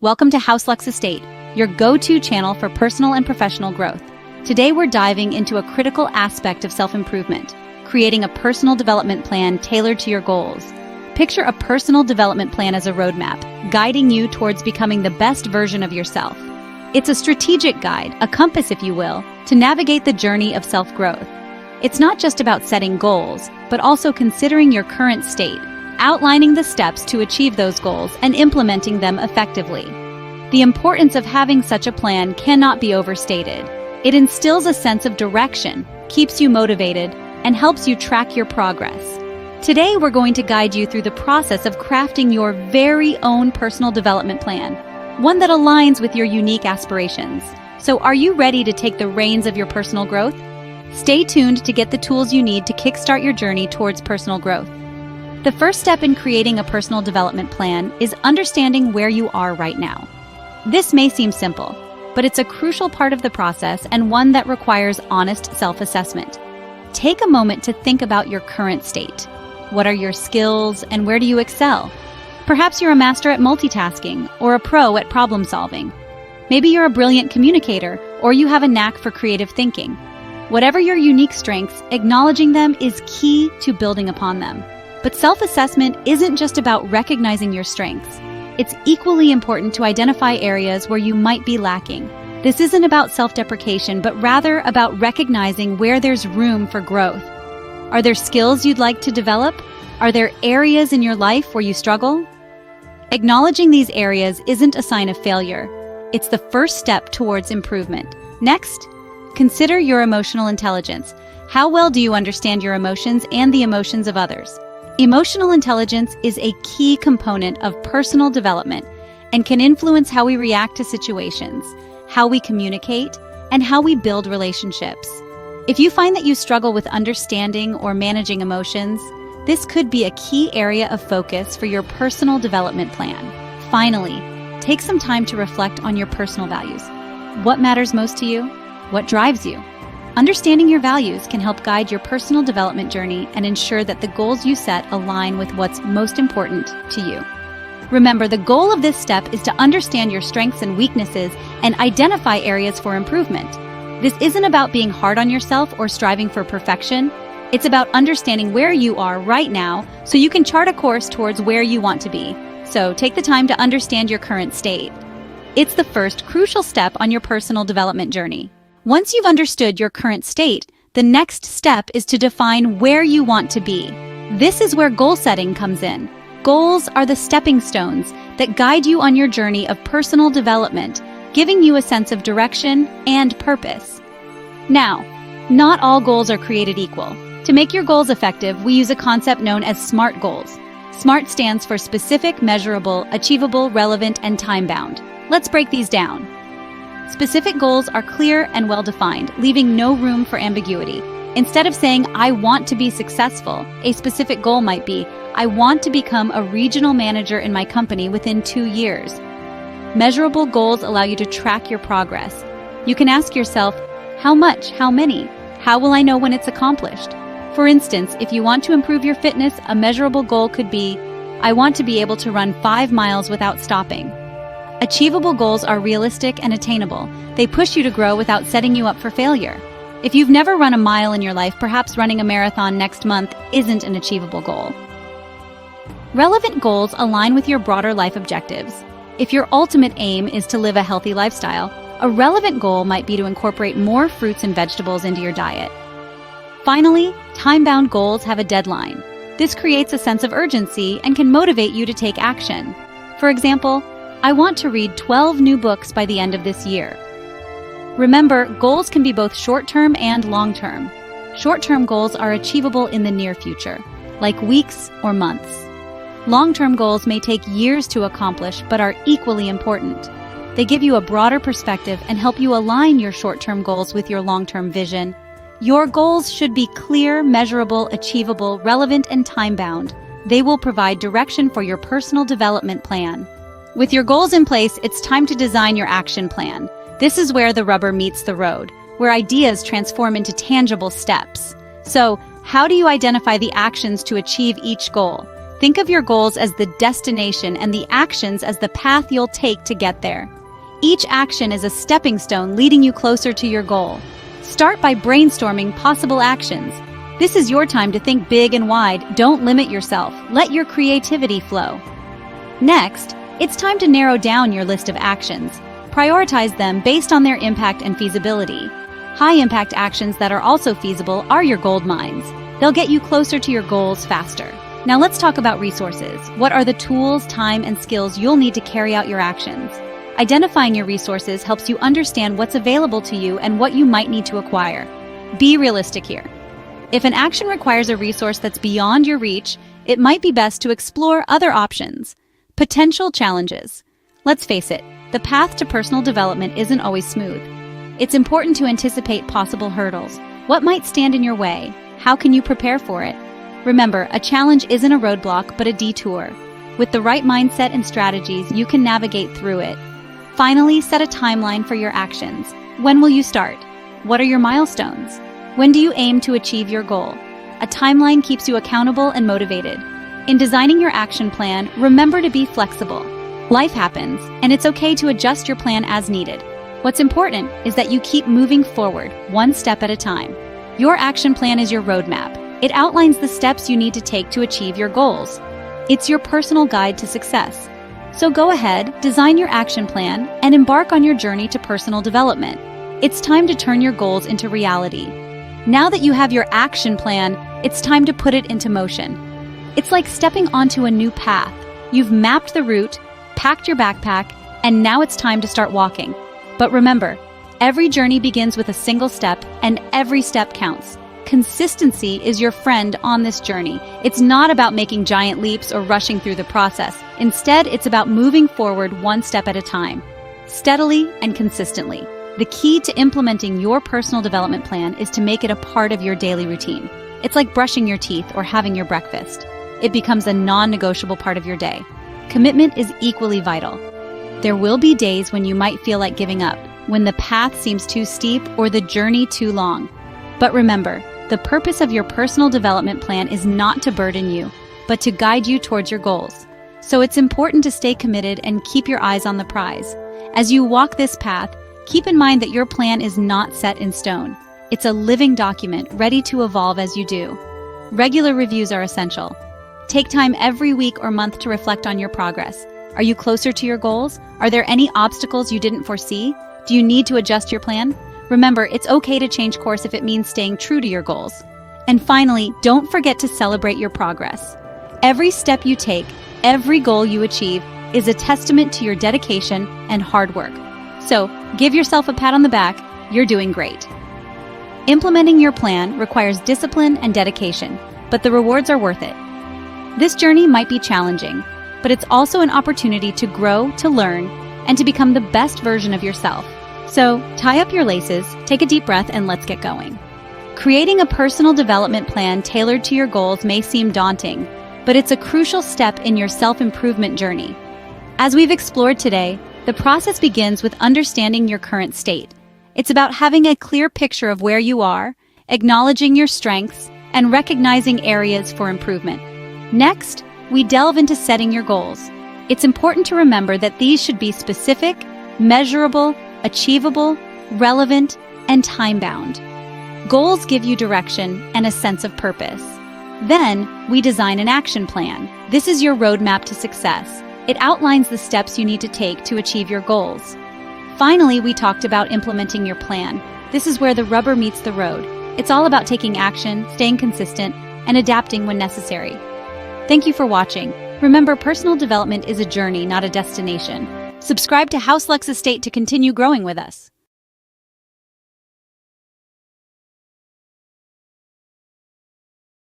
Welcome to HouseLux Estate, your go-to channel for personal and professional growth. Today we're diving into a critical aspect of self-improvement, creating a personal development plan tailored to your goals. Picture a personal development plan as a roadmap, guiding you towards becoming the best version of yourself. It's a strategic guide, a compass if you will, to navigate the journey of self-growth. It's not just about setting goals, but also considering your current state, outlining the steps to achieve those goals and implementing them effectively. The importance of having such a plan cannot be overstated. It instills a sense of direction, keeps you motivated, and helps you track your progress. Today, we're going to guide you through the process of crafting your very own personal development plan, one that aligns with your unique aspirations. So, are you ready to take the reins of your personal growth? Stay tuned to get the tools you need to kickstart your journey towards personal growth. The first step in creating a personal development plan is understanding where you are right now. This may seem simple, but it's a crucial part of the process and one that requires honest self-assessment. Take a moment to think about your current state. What are your skills and where do you excel? Perhaps you're a master at multitasking or a pro at problem solving. Maybe you're a brilliant communicator or you have a knack for creative thinking. Whatever your unique strengths, acknowledging them is key to building upon them. But self-assessment isn't just about recognizing your strengths. It's equally important to identify areas where you might be lacking. This isn't about self-deprecation, but rather about recognizing where there's room for growth. Are there skills you'd like to develop? Are there areas in your life where you struggle? Acknowledging these areas isn't a sign of failure. It's the first step towards improvement. Next, consider your emotional intelligence. How well do you understand your emotions and the emotions of others? Emotional intelligence is a key component of personal development and can influence how we react to situations, how we communicate, and how we build relationships. If you find that you struggle with understanding or managing emotions, this could be a key area of focus for your personal development plan. Finally, take some time to reflect on your personal values. What matters most to you? What drives you? Understanding your values can help guide your personal development journey and ensure that the goals you set align with what's most important to you. Remember, the goal of this step is to understand your strengths and weaknesses and identify areas for improvement. This isn't about being hard on yourself or striving for perfection. It's about understanding where you are right now so you can chart a course towards where you want to be. So take the time to understand your current state. It's the first crucial step on your personal development journey. Once you've understood your current state, the next step is to define where you want to be. This is where goal setting comes in. Goals are the stepping stones that guide you on your journey of personal development, giving you a sense of direction and purpose. Now, not all goals are created equal. To make your goals effective, we use a concept known as SMART goals. SMART stands for specific, measurable, achievable, relevant, and time-bound. Let's break these down. Specific goals are clear and well-defined, leaving no room for ambiguity. Instead of saying, I want to be successful, a specific goal might be, I want to become a regional manager in my company within 2 years. Measurable goals allow you to track your progress. You can ask yourself, how much, how many? How will I know when it's accomplished? For instance, if you want to improve your fitness, a measurable goal could be, I want to be able to run 5 miles without stopping. Achievable goals are realistic and attainable. They push you to grow without setting you up for failure. If you've never run a mile in your life, perhaps running a marathon next month isn't an achievable goal. Relevant goals align with your broader life objectives. If your ultimate aim is to live a healthy lifestyle, a relevant goal might be to incorporate more fruits and vegetables into your diet. Finally, time-bound goals have a deadline. This creates a sense of urgency and can motivate you to take action. For example, I want to read 12 new books by the end of this year. Remember, goals can be both short-term and long-term. Short-term goals are achievable in the near future, like weeks or months. Long-term goals may take years to accomplish, but are equally important. They give you a broader perspective and help you align your short-term goals with your long-term vision. Your goals should be clear, measurable, achievable, relevant, and time-bound. They will provide direction for your personal development plan. With your goals in place, it's time to design your action plan. This is where the rubber meets the road, where ideas transform into tangible steps. So, how do you identify the actions to achieve each goal? Think of your goals as the destination and the actions as the path you'll take to get there. Each action is a stepping stone leading you closer to your goal. Start by brainstorming possible actions. This is your time to think big and wide. Don't limit yourself. Let your creativity flow. Next, it's time to narrow down your list of actions. Prioritize them based on their impact and feasibility. High-impact actions that are also feasible are your gold mines. They'll get you closer to your goals faster. Now let's talk about resources. What are the tools, time, and skills you'll need to carry out your actions? Identifying your resources helps you understand what's available to you and what you might need to acquire. Be realistic here. If an action requires a resource that's beyond your reach, it might be best to explore other options. Potential challenges. Let's face it, the path to personal development isn't always smooth. It's important to anticipate possible hurdles. What might stand in your way? How can you prepare for it? Remember, a challenge isn't a roadblock, but a detour. With the right mindset and strategies, you can navigate through it. Finally, set a timeline for your actions. When will you start? What are your milestones? When do you aim to achieve your goal? A timeline keeps you accountable and motivated. In designing your action plan, remember to be flexible. Life happens, and it's okay to adjust your plan as needed. What's important is that you keep moving forward, one step at a time. Your action plan is your roadmap. It outlines the steps you need to take to achieve your goals. It's your personal guide to success. So go ahead, design your action plan, and embark on your journey to personal development. It's time to turn your goals into reality. Now that you have your action plan, it's time to put it into motion. It's like stepping onto a new path. You've mapped the route, packed your backpack, and now it's time to start walking. But remember, every journey begins with a single step, and every step counts. Consistency is your friend on this journey. It's not about making giant leaps or rushing through the process. Instead, it's about moving forward one step at a time, steadily and consistently. The key to implementing your personal development plan is to make it a part of your daily routine. It's like brushing your teeth or having your breakfast. It becomes a non-negotiable part of your day. Commitment is equally vital. There will be days when you might feel like giving up, when the path seems too steep or the journey too long. But remember, the purpose of your personal development plan is not to burden you, but to guide you towards your goals. So it's important to stay committed and keep your eyes on the prize. As you walk this path, keep in mind that your plan is not set in stone. It's a living document ready to evolve as you do. Regular reviews are essential. Take time every week or month to reflect on your progress. Are you closer to your goals? Are there any obstacles you didn't foresee? Do you need to adjust your plan? Remember, it's okay to change course if it means staying true to your goals. And finally, don't forget to celebrate your progress. Every step you take, every goal you achieve, is a testament to your dedication and hard work. So, give yourself a pat on the back. You're doing great. Implementing your plan requires discipline and dedication, but the rewards are worth it. This journey might be challenging, but it's also an opportunity to grow, to learn, and to become the best version of yourself. So, tie up your laces, take a deep breath, and let's get going. Creating a personal development plan tailored to your goals may seem daunting, but it's a crucial step in your self-improvement journey. As we've explored today, the process begins with understanding your current state. It's about having a clear picture of where you are, acknowledging your strengths, and recognizing areas for improvement. Next, we delve into setting your goals. It's important to remember that these should be specific, measurable, achievable, relevant, and time-bound. Goals give you direction and a sense of purpose. Then, we design an action plan. This is your roadmap to success. It outlines the steps you need to take to achieve your goals. Finally, we talked about implementing your plan. This is where the rubber meets the road. It's all about taking action, staying consistent, and adapting when necessary. Thank you for watching. Remember, personal development is a journey, not a destination. Subscribe to HouseLux Estate to continue growing with us.